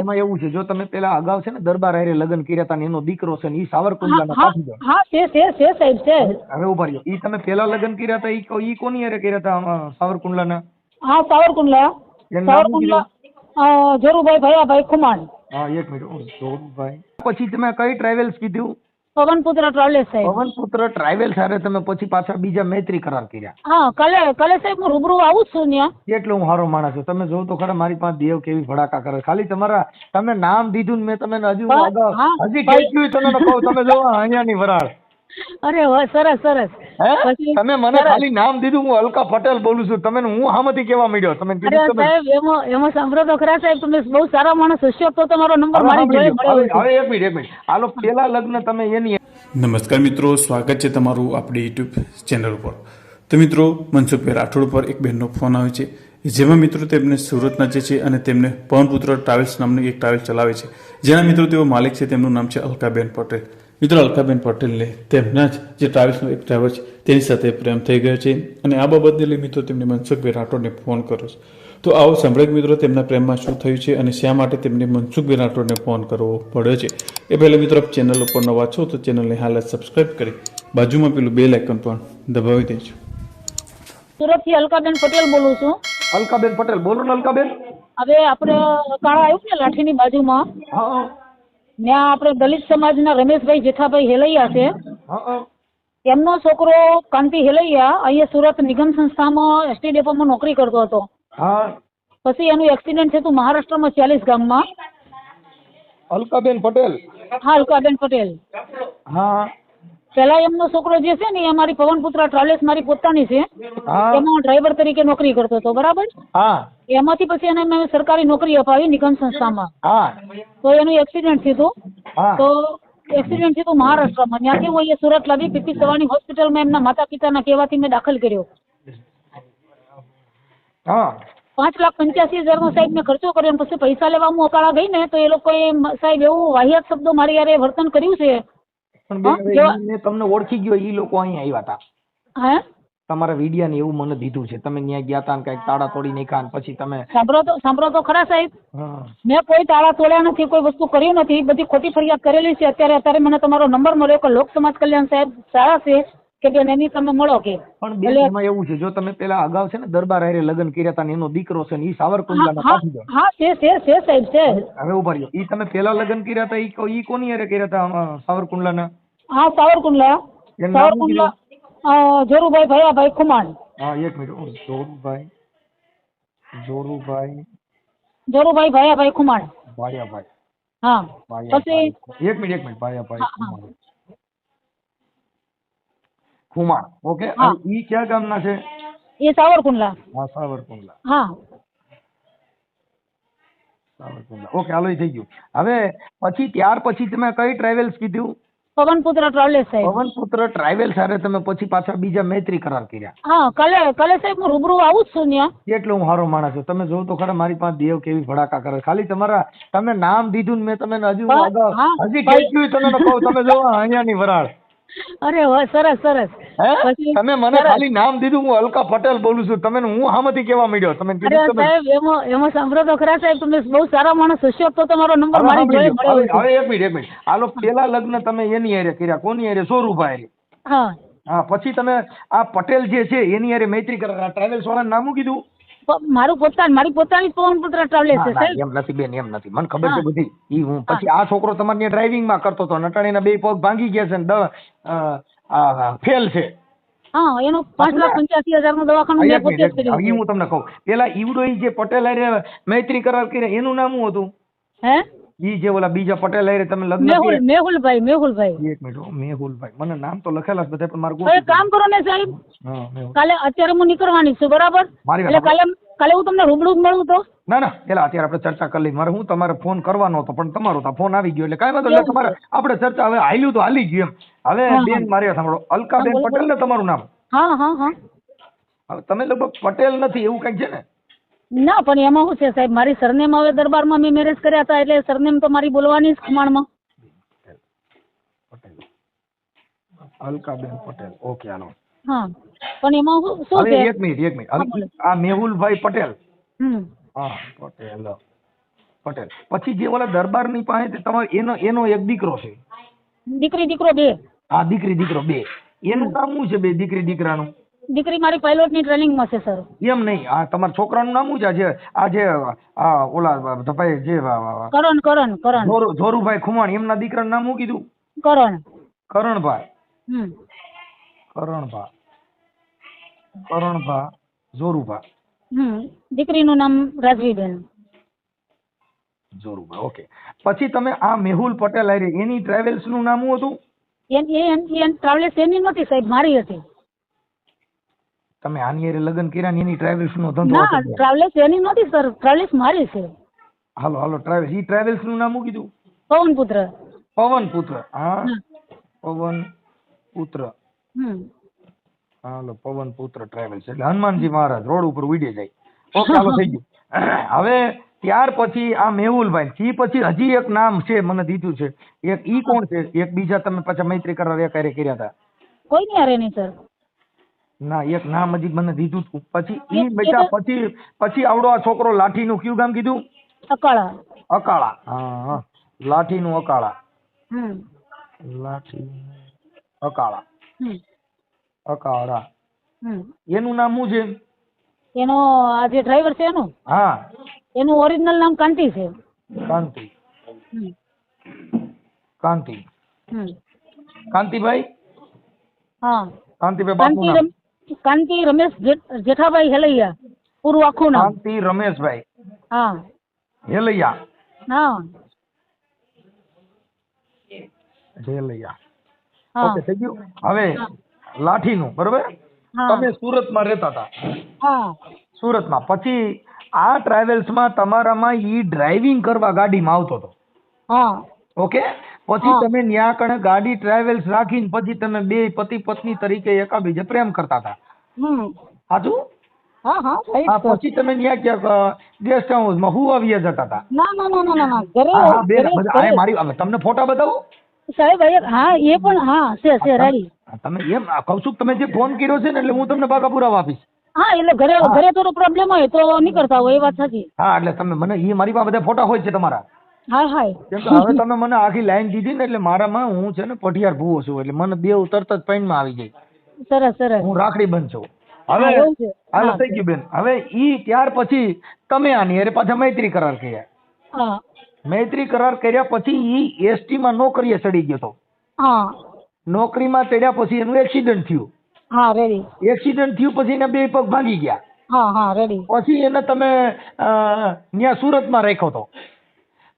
એમાં એવું છે, જો તમે પેલા અગાઉ છે ને દરબાર હારે લગ્ન કર્યા હતા ને એનો દીકરો છે ને ઈ સાવરકુંડલાના પાટીદાર. હા છે સાહેબ છે. હવે ઉભા રહ્યો, ઈ તમે પેલા લગ્ન કર્યા હતા ઈ કોની હારે કર્યા હતા સાવરકુંડલાના? હા સાવરકુંડલા. એનું નામ શું કીધું? જોરુભાઈ ભયાભાઈ ખુમાણ. હા એક મિનિટ, જોરુભાઈ. પછી તમે કઈ ટ્રાવેલ્સ કીધું? પવનપુત્ર ટ્રાવેલ્સ સાહેબ. પવનપુત્ર ટ્રાવેલ્સ હારે તમે પછી પાછા બીજા મૈત્રી કરાર કર્યા? હા કાલે સાહેબ હું રૂબરૂ આવું જ છું ત્યાં. એટલો હું હારો માણસ છું, તમે જોઉં તો ખરા મારી પાસે દેવ કેવી ભડાકા કરે. ખાલી તમે નામ દીધું ને મેં તમને હજી કેટલું તમને કહું, તમે જો અહીંયાની વરાળ. અરે વાહ, સરસ સરસ. તમે મને ખાલી નામ દીધું, હું અલકા પટેલ બોલું છું, તમે હું હામેથી કેવા માંડ્યો? તમે સાહેબ એમાં સાંભળો તો ખરા સાહેબ, તમે બહુ સારા માણસ હશો તો તમારો નંબર મારી જોડે મળ્યો. હવે એક મિનિટ હાલો, પેલા લગ્ન તમે એની. નમસ્કાર મિત્રો, સ્વાગત છે તમારું આપણી યુટ્યુબ ચેનલ ઉપર. તો મિત્રો, મનસુખભાઈ રાઠોડ પર એક બહેનનો ફોન આવે છે, જેમાં મિત્રો તેમને સુરતના જે છે અને તેમને પવનપુત્ર ટ્રાવેલ્સ નામની એક ટ્રાવેલ ચલાવે છે, જેના મિત્રો તેઓ માલિક છે. તેમનું નામ છે અલકાબેન પટેલ. મિત્રો, અલકાબેન પટેલને તેમના જ જે ટ્રાવેલ્સનો એક ડ્રાઈવર છે તેની સાથે પ્રેમ થઈ ગયો છે, અને આ બાબતને લઈ મિત્રો તેમને મનસુખભાઈ રાઠોડને ફોન કર્યો છે. તો આવો સાંભળે મિત્રો તેમના પ્રેમમાં શું થયું છે અને શા માટે તેમને મનસુખભાઈ રાઠોડને ફોન કરવો પડ્યો છે. એ પહેલાં મિત્રો આપ ચેનલ ઉપર નવા છો તો ચેનલને હાલ સબસ્ક્રાઈબ કરી બાજુમાં પેલું બેલ આઇકન પણ દબાવી દેજો. સુરતથી અલકાબેન પટેલ બોલું છું. અલકાબેન પટેલ બોલો ને. અલકાબેન, હવે આપણે કાળા આવ્યું ને લાઠીની બાજુમાં, ત્યાં આપણે દલિત સમાજના રમેશભાઈ જેઠાભાઈ હેલૈયા છે. એમનો છોકરો કાંતિ હેલૈયા અહીંયા સુરત નિગમ સંસ્થામાં એસટી ડેપોમાં નોકરી કરતો હતો. પછી એનું એક્સિડન્ટ થયું મહારાષ્ટ્રમાં 40 ગામમાં. અલકાબેન પટેલ? હા અલકાબેન પટેલ. હા. પેલા એમનો છોકરો જે છે ને એ અમારી પવનપુત્ર ટ્રાવેલ્સ મારી પોતાની છે, એમાં ડ્રાઈવર તરીકે નોકરી કરતો હતો. બરાબર. એમાંથી પછી એને મેં સરકારી નોકરી અપાવી નિગમ સંસ્થામાં. તો એનું એક્સિડન્ટ થયું. તો એક્સિડન્ટ થયું મહારાષ્ટ્રમાં. ત્યાંથી હું અહીંયા સુરત લાવી પીપી સવાણી હોસ્પિટલમાં એમના માતા પિતાના કહેવાથી મેં દાખલ કર્યો. 5,85,000 નો સાહેબ મેં ખર્ચો કર્યો. પછી પૈસા લેવા હું અકાળા ગઈ ને તો એ લોકોએ સાહેબ એવું વાહિયાત શબ્દો મારી યારે વર્તન કર્યું છે. મેં તમને ઓળખી ગયો, ઈ લોકો અહીંયા આવ્યા હતા. તમારા વિડિયા ને એવું મને દીધું છે, તમે ત્યાં ગયા હતા ને કઈક તાળા તોડી નાખ્યા, પછી તમે સાંભળો તો ખરા સાહેબ, મેં કોઈ તાળા તોડ્યા નથી, કોઈ વસ્તુ કર્યું નથી, બધી ખોટી ફરિયાદ કરેલી છે. અત્યારે મને તમારો નંબર મળ્યો કે લોક સમાજ કલ્યાણ સાહેબ સારા છે કે બેન એની તમે મળો કે. પણ બેન એમાં એવું છે, જો તમે પેલા અગાઉ છે ને દરબાર હારે લગ્ન કર્યા હતા ને એનો દીકરો છે ને ઈ સાવરકુંડલાના પાટીદાર. હા છે સાહેબ છે. હવે ઉભા રહ્યો, ઈ તમે પેલા લગ્ન કર્યા હતા ઈ કોની હારે કર્યા હતા સાવરકુંડલાના? હા સાવરકુંડલા. જોરુભાઈ ભયાભાઈ ખુમાણ. હા એક મિનિટ, જોરુભાઈ ભયાભાઈ ખુમાણ. ભાયાભાઈ. હા પછી એક મિનિટ ભાયાભાઈ ખુમાણ. ઓકે. ઈ ક્યાં ગામના છે? એ સાવરકુંડલા. હા સાવરકુંડલા. હા સાવરકુંડલા. ઓકે હાલો, થઈ ગયું. હવે પછી ત્યાર પછી તમે કઈ ટ્રાવેલ્સ કીધું? પવનપુત્ર ટ્રાવેલ્સ સાહેબ. પવનપુત્ર ટ્રાવેલ્સ હારે તમે પછી પાછા બીજા મૈત્રી કરાર કર્યા? હા કાલે સાહેબ હું રૂબરૂ આવું જ છું ત્યાં. એટલો હું હારો માણસ છું, તમે જોઉં તો ખરા મારી પાસે દેવ કેવી ભડાકા કરે. ખાલી તમે નામ દીધું ને મેં તમને હજી કેટલું તમને કહું, તમે જો અહીંયાની વરાળ. અરે વાહ, સરસ સરસ. તમે મને ખાલી નામ દીધું, હું અલકા પટેલ બોલું છું, તમે હું હામેથી કેવા માંડ્યો? તમે સાહેબ એમાં સાંભળો તો ખરા સાહેબ, તમે બહુ સારા માણસ હશો તો તમારો નંબર મારી જોડે મળ્યો. હવે એક મિનિટ હાલો, પેલા લગ્ન તમે એની હારે કર્યા, કોની હારે? સોરુભાઈ. હા. પછી તમે આ પટેલ જે છે એની હારે મૈત્રી કર્યા. ટ્રાવેલ્સ વાળાનું નામ કીધું? મારી પોતાની પવનપુત્ર ટ્રાવેલ્સ છે સાહેબ. એમ નથી બેન, એમ નથી, મને ખબર છે બધી. ઈ હું પછી આ છોકરો તમારે ત્યાં ડ્રાઇવિંગ માં કરતો હતો, નટાણીના 2 પગ ભાંગી ગયા છે ને ફેલ છે. હા એનો 5,85,000 નું દવાખાનું મેં પોતે જ કર્યું. હું તમને કહું, પેલા ઈવડો જે પટેલ હારે મૈત્રી કરાર કર્યા એનું નામ શું હતું? ઈ જે ઓલા બીજા પટેલ હારે તમે લગ્ન? મેહુલભાઈ. એક મિનિટ, મેહુલભાઈ. મને નામ તો લખેલા જ બધા, પણ મારું કામ કરો ને સાહેબ, કાલે અત્યારે હું નીકળવાની છું. બરાબર. એટલે કાલે હું તમને રૂબરૂ જ મળું તો? ના પેલા અત્યારે આપણે ચર્ચા કરી લઈ. મારે હું તમારે ફોન કરવાનો હતો, પણ તમારો ફોન આવી ગયો એટલે કાંઈ વાંધો નહીં. તમારે આપણે ચર્ચા હવે હાલ્યું તો હાલી ગયું એમ. હવે બેન મારી સાંભળો, અલકાબેન પટેલ ને તમારું નામ? હા. તમે લગભગ પટેલ નથી એવું કઈક છે ને? ના પણ એમાં શું છે સાહેબ, મારી સરનેમ હવે દરબારમાં મેં મેરેજ કર્યા હતા એટલે સરનેમ તો મારી બોલવાની જ ખમાણમાં. અલકાબેન પટેલ. ઓકે હાલો. હા પણ એમાં શું છે? એક મિનિટ આ મેહુલભાઈ પટેલ. હા પટેલ. પટેલ. પછી જે ઓલા દરબારની પાસે તમારે એનો એક દીકરો છે. દીકરી દીકરો બે. હા, દીકરી દીકરો બે. એનું નામ શું છે બે દીકરી દીકરાનું? દીકરી મારી પાયલોટની ટ્રેનિંગમાં છે સર. એમ નહીં, આ તમારા છોકરાનું નામ શું છે? ઓલા ભાઈ જે કરણ જોરુભાઈ ખુમાણ, એમના દીકરાનું નામ શું કીધું? કરણભાઈ જોરુભા. દીકરીનું નામ રાજવીબેન જોરુભા. ઓકે. પછી તમે આ મેહુલ પટેલ આરી એની ટ્રાવેલ્સ નું નામ શું હતું? ટ્રાવેલ્સ એની નહોતી સાહેબ, મારી હતી. તમે આની હારે લગ્ન કર્યા ને એની ટ્રાવેલ્સ નો ધંધો ના, હતો? ટ્રાવેલ્સ એની નહોતી સર, ટ્રાવેલ્સ મારી છે. હાલો ટ્રાવેલ્સ. ઈ ટ્રાવેલ્સ નું નામ શું કીધું? પવનપુત્ર. હા, પવનપુત્ર. હાલો, પવનપુત્ર ટ્રાવેલ્સ એટલે હનુમાનજી મહારાજ રોડ ઉપર ઉડે જાય. ઓકે, ચાલો થઈ ગયું. હવે ત્યાર પછી આ મેહુલભાઈ, ઈ પછી હજી એક નામ છે મને દીધું છે, એક ઈ કોણ છે? એક બીજા તમે પાછા મૈત્રી કરાર એકારે કર્યા હતા? કોઈ નહીં હારે નહીં સર. ના, એક નામ હજી મને દીધું હતું. પછી ઈ બેટા પછી આવડો આ છોકરો લાઠીનું કયું ગામ કીધું? અકાળા. હા, લાઠીનું અકાળા. અકાળા. એનું નામ શું છે? એનો આ જે ડ્રાઈવર છે એનું? હા, એનું ઓરિજિનલ નામ કાંતિ છે. કાંતિભાઈ. હા, કાંતિભાઈ બાપુનું નામ? કાંતિ રમેશ જેઠાભાઈ હેલૈયા, પૂરું આખું નામ. કાંતિ રમેશભાઈ. હા, હેલૈયા. હા. ઓકે, થઈ ગયું. હવે લાઠીનું, બરોબર? તમે સુરતમાં રહેતા હતા? હા, સુરતમાં. પછી આ ટ્રાવેલ્સમાં તમારામાં ઈ ડ્રાઇવિંગ કરવા ગાડીમાં આવતો હતો? હા. ઓકે. પછી તમે ન્યા કણે ગાડી ટ્રાવેલ્સ રાખીને પછી તમે બે પતિ પત્ની તરીકે એકાબીજે પ્રેમ કરતા હતા? સાચું? હા. પછી તમે ન્યા ક્યાંક ગેસ્ટ હાઉસમાં હુવાવીએ જતા હતા? ના. મારી તમને ફોટા બતાવું સાહેબ? હા, એ પણ હા છે રેડી. તમે એમ કહું છું, તમે જે ફોન કર્યો છે ને એટલે હું તમને પાકા પુરાવા આપીશ. હા, એટલે ઘરે થોડો પ્રોબ્લેમ હોય તો નીકળતા હોય, એ વાત સાચી. હા, એટલે તમે મને મારી પાસે બધા ફોટા હોય છે તમારા. હા. કેમ કે હવે તમે મને આખી લાઈન દીધી ને એટલે મારામાં હું છે ને પઢિયાર ભૂવો છું એટલે મને દેવ તરત જ પૈણમાં આવી જાય. સરસ. હું રાખડી બંધ છું. હવે હાલ થઈ ગયું બેન. હવે ઈ ત્યાર પછી તમે આની અરે પાછા મૈત્રી કરાર કર્યા? હા. મૈત્રી કરાર કર્યા પછી ઈ એસટી માં નોકરીએ ચડી ગયો તો? હા. નોકરીમાં ચડ્યા પછી એનું એક્સિડન્ટ થયું? હા, રેડી. એક્સિડન્ટ થયું પછી એના બે પગ ભાંગી ગયા? હા, રેડી. પછી એને તમે ત્યાં સુરતમાં રાખ્યો તો?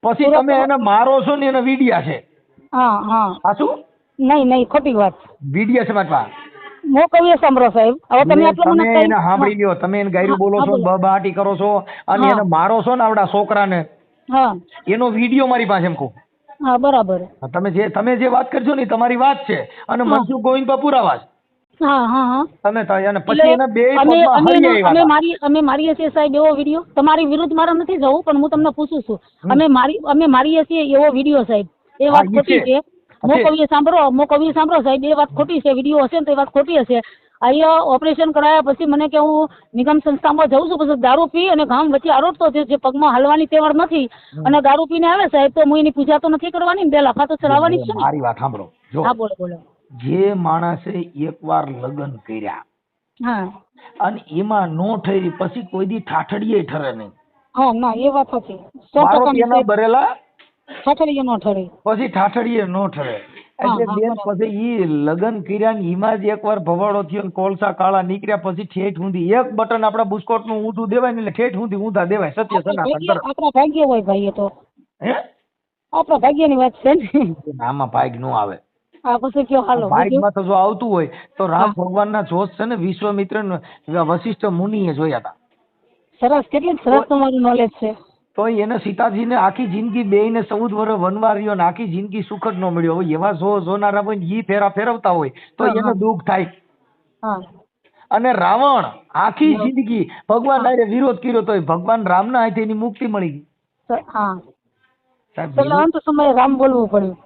પછી તમે એને મારો છો ને એના વિડિયા છે? હા. સાચું? નહીં, ખોટી વાત. વિડિયા છે મારા? મોકવીએ સાંભળો સાહેબ. હવે તમે આટલું મને એને સાંભળી લ્યો. તમે એને ગાયરું બોલો છો, બબાટી કરો છો અને એને મારો છો ને આવડા છોકરાને, એનો વિડિયો મારી પાસે એમ કહું. હા, બરાબર. તમે જે વાત કરશો ને તમારી વાત છે અને મનસુખ ગોવિંદબા પુરાવા છે. હા. તમે અને પછી એના બે પગમાં હરિયા આવ્યા. અમે મારીએ છીએ સાહેબ એવો વિડિયો. તમારી વિરુદ્ધ મારે નથી જવું, પણ હું તમને પૂછું છું. અમે મારીએ છીએ એવો વિડિયો સાહેબ, એ વાત ખોટી છે. મોકવીએ સાંભળો સાહેબ, એ વાત ખોટી છે. વિડિયો હશે ને તો એ વાત ખોટી હશે. અહીંયા ઓપરેશન કરાયા પછી મને કે હું નિગમ સંસ્થામાં જઉં છું, પછી દારૂ પી અને ગામ વચ્ચે આરોટતો છે, જે પગમાં હલવાની તેવડ નથી અને દારૂ પીને આવે સાહેબ, તો હું એની પૂજા તો નથી કરવાની ને, બે લાફા તો ચડાવવાની છે ને. મારી વાત સાંભળો. હા, બોલો. જે માણસે એકવાર લગ્ન કર્યા અને એમાં નો ઠરી પછી કોઈ દી ઠાઠડીએ ઠરે નહીં. હા, ના, એ વાત હતી. બરેલા ઠાઠડીએ નો ઠરે, પછી ઠાઠડીએ નો ઠરે. એટલે બેન પછી ઈ લગ્ન કર્યા ને એમાં જ એકવાર ભવાડો થયો ને કોલસા કાળા નીકળ્યા પછી ઠેઠ ઊંધી એક બટન આપડા બુસ્કોટ નું ઊંધું દેવાય ને એટલે ઠેઠ ઊંધી ઊંધા દેવાય. સત્ય સનાતન. આપણા ભાગ્ય હોય ભાઈ, એ તો આપણા ભાગ્યની વાત છે ને. આમાં ભાગ નો આવે. પછી કયો હાલો. ભાગમાં તો જો આવતું હોય તો રામ ભગવાનના જોશ છે ને વિશ્વામિત્ર વશિષ્ઠ મુનિએ જોયા હતા. સરસ, કેટલી સરસ તમારું નોલેજ છે. તો એને સીતાજીને આખી જિંદગી બેયને 14 વર્ષ વનવાર રહ્યો ને આખી જિંદગી સુખ જ ન મળ્યો હોય. એવા જોનારા હોય ઈ ફેરવતા હોય તો એને દુઃખ થાય. અને રાવણ આખી જિંદગી ભગવાન હારે વિરોધ કર્યો તો ભગવાન રામના હાથે એની મુક્તિ મળી ગઈ. સમયે રામ બોલવું પડ્યું.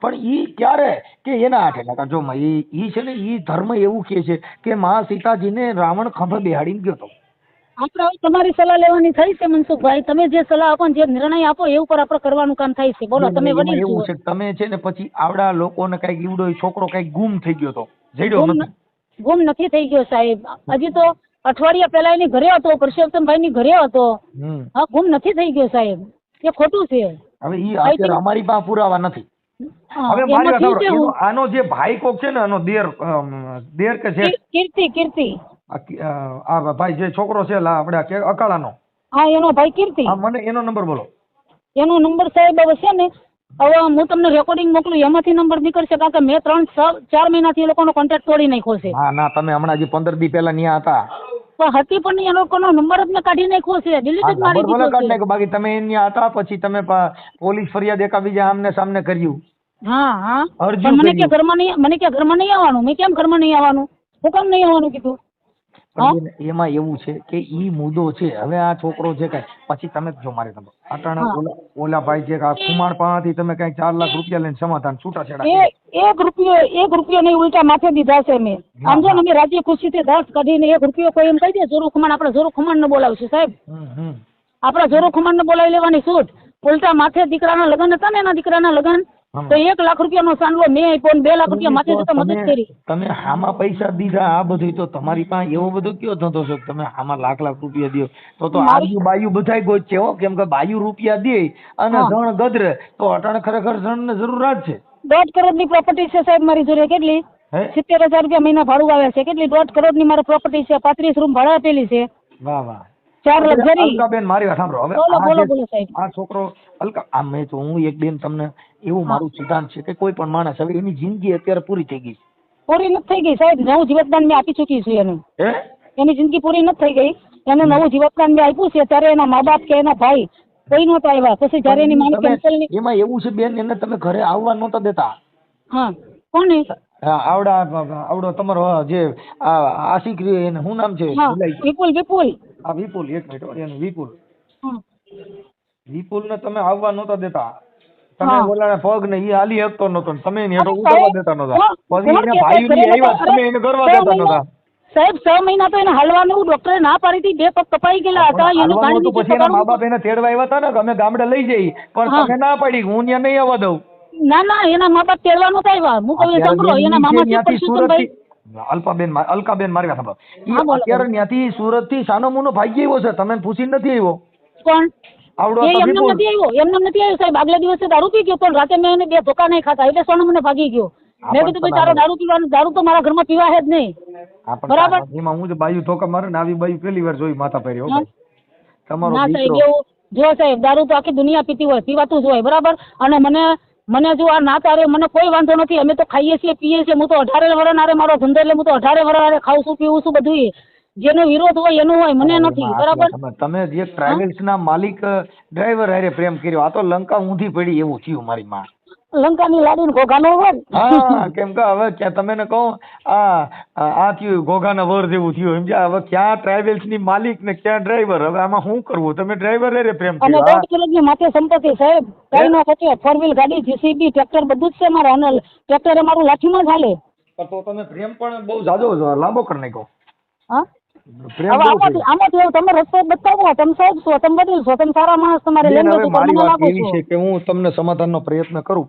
પણ ઈ ક્યારે કે એના હાથે જો ઈ છે ને ઈ ધર્મ એવું કે છે કે માં સીતાજીને રાવણ ખંભે બેહાડીને ગયો હતો. આપણે હવે તમારી સલાહ લેવાની થઈ છે મનસુખભાઈ. તમે જે સલાહ આપો ને જે નિર્ણય આપો એ ઉપર આપણે કરવાનું કામ થાય છે. બોલો તમે એમાં વડીલ એવું છો. છે તમે છે ને પછી આવડા લોકોને કઈક ઈવડો છોકરો કઈક ગુમ થઈ ગયો તો જઈડો નથી. ગુમ નથી થઈ ગયો સાહેબ. હજી તો અઠવાડિયા પહેલા એની ઘરે હતો, પુરુષોત્તમભાઈ ની ઘરે હતો. હા, ગુમ નથી થઈ ગયો સાહેબ. એ ખોટું છે. હવે ઈ અત્યારે અમારી પાસે પુરાવા નથી. હવે મારી વાત સાંભળો, આનો જે ભાઈ કોક છે ને, આનો દેર કે છે કીર્તિ આ ભાઈ જે છોકરો છે આપણે અકાળાનો, હા એનો ભાઈ કીર્તિ. મને એનો નંબર બોલો. એનો નંબર સાહેબ હવે છે ને, હવે હું તમને રેકોર્ડિંગ મોકલું, એમાંથી નંબર નીકળશે. કારણ કે મેં 3-4 મહિનાથી એ લોકોનો કોન્ટેક્ટ તોડી નાખ્યો છે. હા ના, તમે હમણાં જે 15 દી પહેલા ન્યા હતા હતી પણ એ લોકોનો નંબર જ મેં કાઢી નાખ્યો છે, ડિલીટ જ મારી દીધો છે. બાકી તમે ન્યા હતા પછી તમે પોલીસ ફરિયાદ એકાબીજા આમને સામને કર્યું. હા મને કે ઘરમાં નહીં આવવાનું. મેં કેમ ઘરમાં નહીં આવવાનું? હું કેમ નહીં આવવાનું કીધું? એમાં એવું છે કે ઈ મુદ્દો છે. હવે આ છોકરો છે કઈ પછી તમે જો મારે તમે અટાણે ઓલા ભાઈ છે કુમાર પાસેથી તમે કઈ 4 લાખ રૂપિયા લઈને સમાધાન છૂટાછેડા એક રૂપિયો નહીં, ઉલટા માથે દીધા છે મેં. આમ જો ને અમે રાજ્ય ખુશીથી 10 કાઢીને 1 રૂપિયો કોઈ એમ કહી દે જોરું ખુમાણ, આપણે જોરું ખુમાણ ને બોલાવશું સાહેબ. આપણે જોરું ખુમાણ ને બોલાવી લેવાની છૂટ. ઉલટા માથે દીકરાના લગ્ન હતા ને, એના દીકરાના લગ્ન, તો 1 લાખ રૂપિયાનો સાંડવો મેં આપ્યો ને 2 લાખ રૂપિયા માથે જતા મદદ કરી. તમે આમાં પૈસા દીધા આ બધું, તો તમારી પાસે એવો બધો કયો ધંધો છે તમે આમાં લાખ રૂપિયા દો તો આજુ બાયુ બધાય ગોચ છે હો. કેમ કે બાયુ રૂપિયા દે અને જણ ગદરે તો અટાણે ખરેખર જણ ને જરૂર છે. 1.5 કરોડની પ્રોપર્ટી છે સાહેબ મારી જોડે. કેટલી? 70,000 રૂપિયા મહિના ભાડું આવે છે. કેટલી? 1.5 કરોડની મારી પ્રોપર્ટી છે. 35 રૂમ ભાડા આપેલી છે. વાહ વાહ. 4 લક્ઝરી. અલકાબેન મારી વાત સાંભળો. હવે આ છોકરો અલકા મેં તો હું એક બેન તમને એવું મારું સિદ્ધાંત છે કે કોઈ પણ માણસ હવે એની જિંદગી અત્યારે પૂરી થઈ ગઈ. પૂરી નથી થઈ ગઈ સાહેબ. નવું જીવતદાન મેં આપી ચૂકી છું એને. એની જિંદગી પૂરી નથી થઈ ગઈ. એને નવું જીવતદાન મેં આપ્યું છે. ત્યારે એના મા બાપ કે એના ભાઈ કોઈ નહોતા આવ્યા. પછી જયારે એની માની કેન્સલ ની એમાં એવું છે બેન, એને તમે ઘરે આવવા નહોતા દેતા. હા કોને? આવડો તમારો જે આશિક એને શું નામ છે? વિપુલ. વિપુલ એક મિનિટ, એનું વિપુલ ને તમે આવવા નહોતા દેતા. તમે બોલાને પગ ને ઈ હાલી શકતો નતો, તમે એને હેઠો ઉતરવા દેતા નતા. પછી એને ભાઈ ની આવ્યા તમે એને કરવા દેતા નતા સાહેબ. 6 મહિના તો એને હાલવાનું ડોક્ટરે ના પાડી હતી. 2 પગ કપાઈ ગયેલા હતા. એનું ગાડી પછી એના મા બાપ એને તેડવા આવ્યા હતા ને કે અમે ગામડે લઈ જઈ, પણ તમે ના પાડી હું ત્યાં નહીં આવવા દઉં. ના એના મા બાપ તેડવા નતા આવ્યા. હું કહું સાંભળો, એના મામા છે પરશુતમભાઈ. અલકાબેન મારી વાત સાંભળો. અત્યારે ત્યાંથી સુરત થી સાનો મુનો ભાગી આવ્યો છે, તમે પૂછીને નથી આવ્યો. કોણ? આવડો એમને નથી આવ્યો સાહેબ. આગલા દિવસે દારૂ પી ગયો તો રાતે મેં એને 2 ધોકા નહીં ખાતા એટલે સોનો મને ભાગી ગયો. મેં કીધું ભાઈ તારો દારૂ પીવાનું, દારૂ તો મારા ઘરમાં પીવા છે જ નહીં. બરાબર. એમાં હું બાયુ ધોકા મારે ને આવી બાયુ પહેલી વાર જોઈ માથા પહેર્યો તમારો. ના સાહેબ એવું જો સાહેબ, દારૂ તો આખી દુનિયા પીતી હોય, પીવાતું જ હોય. બરાબર. અને મને જો આ ના તારે મને કોઈ વાંધો નથી. અમે તો ખાઈએ છીએ પીએ છીએ. હું તો 18 વર્ષ મારો ધંધો એટલે હું તો 18 વર્ષ ખાઉં છું પીવું છું બધું. જેનો વિરોધ હોય એનો હોય, મને નથી. બરાબર. તમે જે ટ્રાવેલ્સ ના માલિક ડ્રાઈવર હારે પ્રેમ કર્યો, આ તો લંકા ઊંધી પડી એવું થયું મારી માં. લંકાની લાડીને ઘોઘાનો વર. હા કેમ કે હવે ક્યાં તમે ને કહો આ થયું ઘોઘાના વર જેવું થયું. સમજ્યા? હવે ક્યાં ટ્રાવેલ્સ ની માલિક ને ક્યાં ડ્રાઈવર. હવે આમાં શું કરવું? તમે ડ્રાઈવર હારે પ્રેમ કર્યો. અને 1.5 કરોડની માથે સંપત્તિ સાહેબ. કઈ ના કચે 4 વ્હીલ ગાડી, જીસીબી, ટ્રેક્ટર બધું જ છે મારા. અને ટ્રેક્ટર મારું લાઠીમાં જ હાલે. તો તમે પ્રેમ પણ બહુ જાજો લાંબો કરી નાખ્યો. હા આમાં તમે રસ્તો બતાવો. તમે સાહેબ છો, તમે વડીલ છો, તમે સારા માણસ, તમારે લેંગ્વેજ ઉપર મને લાગો છો. છે કે હું તમને સમાધાનનો પ્રયત્ન કરું.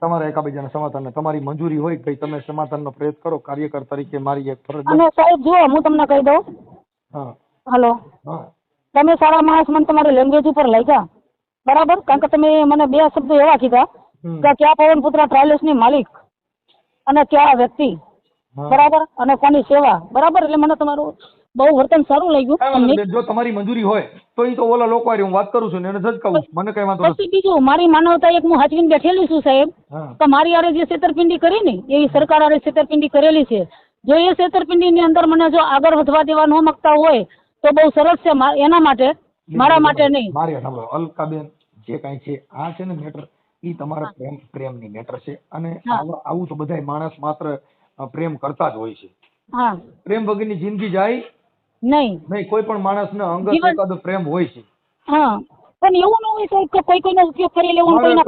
તમારા એકાબીજાના સમાધાન, તમારી મંજૂરી હોય કે તમે સમાધાનનો પ્રયત્ન કરો. કાર્યકર તરીકે મારી એક ફરજ. અને સાહેબ જો હું તમને કહી દઉં. હાલો. તમે સારા માણસ, મને તમારી લેંગ્વેજ ઉપર લાગ્યા. બરાબર. કારણ કે તમે મને 2 શબ્દો એવા કીધા કે ક્યાં પવનપુત્ર ટ્રાવેલ્સ ની માલિક અને ક્યાં વ્યક્તિ. બરાબર. અને કોની સેવા. બરાબર. એટલે મને તમારું બહુ વર્તન સારું લાગ્યું. જો તમારી મંજૂરી હોય તો એ તો ઓલા લોકો હું વાત કરું છું ને એને ઝટકાવું. મને કઈ વાંધો નથી. બીજું મારી માનવતા એક હું હાચવીને બેઠેલી છું સાહેબ. તો મારી આરે જે છેતરપિંડી કરી ને એવી સરકાર આરે છેતરપિંડી કરેલી છે. જો એ છેતરપિંડી ની અંદર મને જો આગળ વધવા દેવા ન માંગતા હોય તો બહુ સરસ છે. એના માટે, મારા માટે નહીં. મારી સાંભળો અલકાબેન, જે કઈ છે આ છે ને મેટર, એ તમારા પ્રેમની મેટર છે. અને આવું તો બધા માણસ માત્ર પ્રેમ કરતા જ હોય છે. પ્રેમ વગરની જિંદગી જાય નહીં. કોઈ પણ માણસ ને અંગત એકાદો પ્રેમ હોય છે. પણ એવું ન હોય સાહેબ કે કોઈનો ઉપયોગ કરી લેવો, કોઈના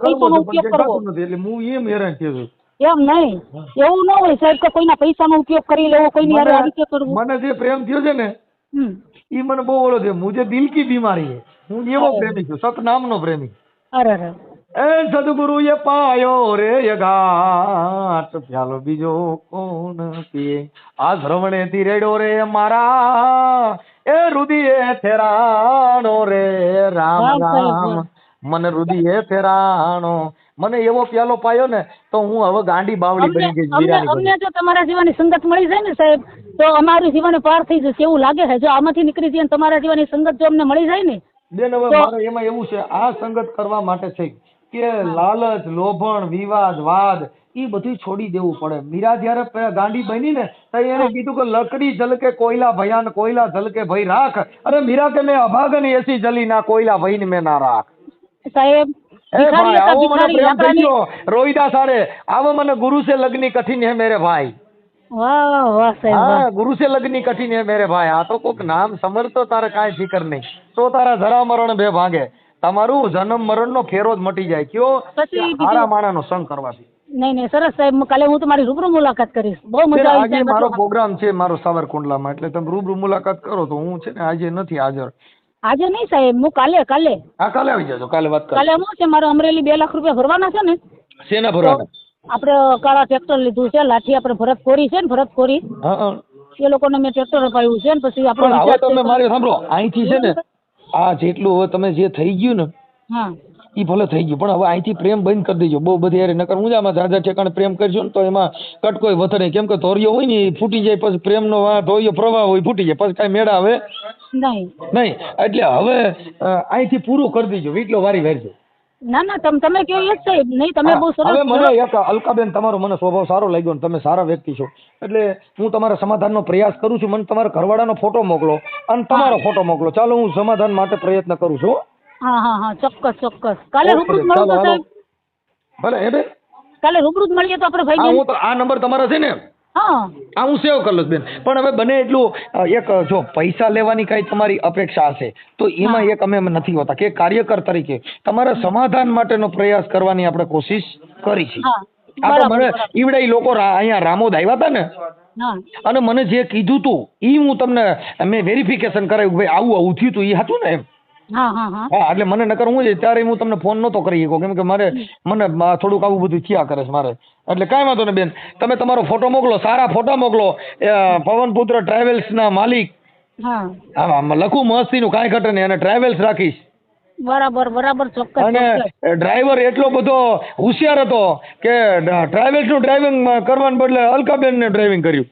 પૈસાનો ઉપયોગ કરવો. એટલે હું એમ હેરાન થયો છું. એમ નહીં, એવું ન હોય સાહેબ કે કોઈના પૈસાનો ઉપયોગ કરી લેવો, કોઈની હારે આ રીતે કરવું. મને જે પ્રેમ થયો છે ને ઈ મને બહુ ઓળો છે, મુજે દિલ કી બીમારી હે, હું એવો પ્રેમી છું, સતનામનો પ્રેમી. અરે એ સદગુરુએ પાયો રે યઘાટ, પ્યાલો બીજો કોણ પીએ, આ શ્રવણેથી રેડો રે મારા, એ રુદિએ ફેરાણો રે રામ રામ, મને રુદિએ ફેરાણો, મને એવો પ્યાલો પાયો ને તો હું હવે ગાંડી બાવળી બની ગઈ. અમને જો તમારા જીવાની સંગત મળી જાય ને સાહેબ તો અમારી જીવાને પાર થઈ જશે એવું લાગે છે. જો આમાંથી નીકળી જાય તમારા જીવાની સંગત જો અમને મળી જાય ને બેન, હવે મારે એમાં એવું છે, આ સંગત કરવા માટે છે કે લાલચ, લોભણ, વિવાદ, વાદ એ બધું છોડી દેવું પડે. મીરા જયારે ગાંડી બની ને તો એને કીધું કે લકડી જલકે કોયલા ભયાન, કોયલા જલકે ભય રાખ, અરે મીરા કે મેં અભાગન એસી જલી ના, કોયલા ભય ને મેં ના રાખ. સાહેબ એ ભાઈ આવો મને પ્રેમ થઈ ગયો રોહિદાસ સારે, આવો મને ગુરુ સે લગની કઠિન હે મેરે ભાઈ. વાહ વાહ સાહેબ, હા, ગુરુ સે લગની કઠિન હે મેરે ભાઈ. આ તો કોક નામ સમરતો તારે કાંઈ ફિકર નહીં, તો તારા જરા મરણ બે ભાગે, તમારું જન્મ મરણ નો ફેરો જ મટી જાય. કયો સારા માણસ નો સંગ કરવાથી. નહીં સરસ સાહેબ, કાલે હું તમારી રૂબરૂ મુલાકાત કરીશ, બહુ મજા આવી. આજે મારો પ્રોગ્રામ છે મારો સાવરકુંડલામાં, એટલે તમે રૂબરૂ મુલાકાત કરો તો હું છે ને આજે નથી હાજર. આજે નહીં સાહેબ, હું કાલે હા કાલે આવી જજો, કાલે વાત કરો. કાલે હું છે મારે અમરેલી 2 લાખ રૂપિયા ભરવાના છે ને. શેના ભરવાના? આપણે કાળા ટ્રેક્ટર લીધું છે, લાઠી આપણે ભરત કોરી છે ને, ભરત કોરી એ લોકોને મેં ટ્રેક્ટર અપાયું છે ને. પછી આપણે હવે તમે મારે સાંભળો, અહીંથી છે ને આ જેટલું હવે તમે જે થઈ ગયું ને ઈ ભલે થઈ ગયું, પણ હવે અહીંથી પ્રેમ બંધ કરી દેજો બહુ બધી યાર, નકર હું આમાં જાજા ઠેકાણે પ્રેમ કરજો ને તો એમાં કટકોય વધે નહીં, કેમ કે ધોરિયો હોય ને એ ફૂટી જાય, પછી પ્રેમનો ધોરિયો પ્રવાહ હોય ફૂટી જાય, પછી કાંઈ મેળા આવે નહીં. એટલે હવે અહીંથી પૂરું કરી દેજો, વીટલો વારી વારજો. ના ના તમે કયો એ જ સાહેબ. નહીં તમે બહુ સરસ. હવે મને એક અલકાબેન તમારો મને સ્વભાવ સારો લાગ્યો ને તમે સારા વ્યક્તિ છો, એટલે હું તમારા સમાધાનનો પ્રયાસ કરું છું. મને તમારા ઘરવાળાનો ફોટો મોકલો અને તમારો ફોટો મોકલો, ચાલો હું સમાધાન માટે પ્રયત્ન કરું છું. હા ચોક્કસ. કાલે રૂબરૂ જ મળો સાહેબ. ભલે હે બેન, કાલે રૂબરૂ જ મળીએ તો આપણે ભાઈ. હું તો આ નંબર તમારા છે ને, હા હું સેવ કરી લઉં બેન. પણ હવે બને એટલું એક જો પૈસા લેવાની કઈ તમારી અપેક્ષા હશે તો એમાં એક અમે નથી હોતા કે કાર્યકર તરીકે તમારા સમાધાન માટેનો પ્રયાસ કરવાની આપણે કોશિશ કરી છે. આ તો મને ઈવડે લોકો અહીંયા રામોદ આવ્યા હતા ને અને મને જે કીધું તું ઈ હું તમને મેં વેરિફિકેશન કરાવ્યું, ભાઈ આવું થયું તું, ઈ હતું ને એમ. હા એટલે મને નકર હું ત્યારે હું તમને ફોન નતો કરી શકો, કેમ કે મને થોડુંક આવું બધું થયા કરે છે મારે. એટલે કાંઈ વાંધો ને બેન, તમે તમારો ફોટો મોકલો, સારા ફોટા મોકલો. પવનપુત્ર ટ્રાવેલ્સ ના માલિક લખું મસ્તીનું, કાંઈ ઘટે નહીં, અને ટ્રાવેલ્સ રાખીશ. બરાબર ચોક્કસ. અને ડ્રાઈવર એટલો બધો હોશિયાર હતો કે ટ્રાવેલ્સ નું ડ્રાઇવિંગ કરવાને બદલે અલકાબેન ને ડ્રાઇવિંગ કર્યું.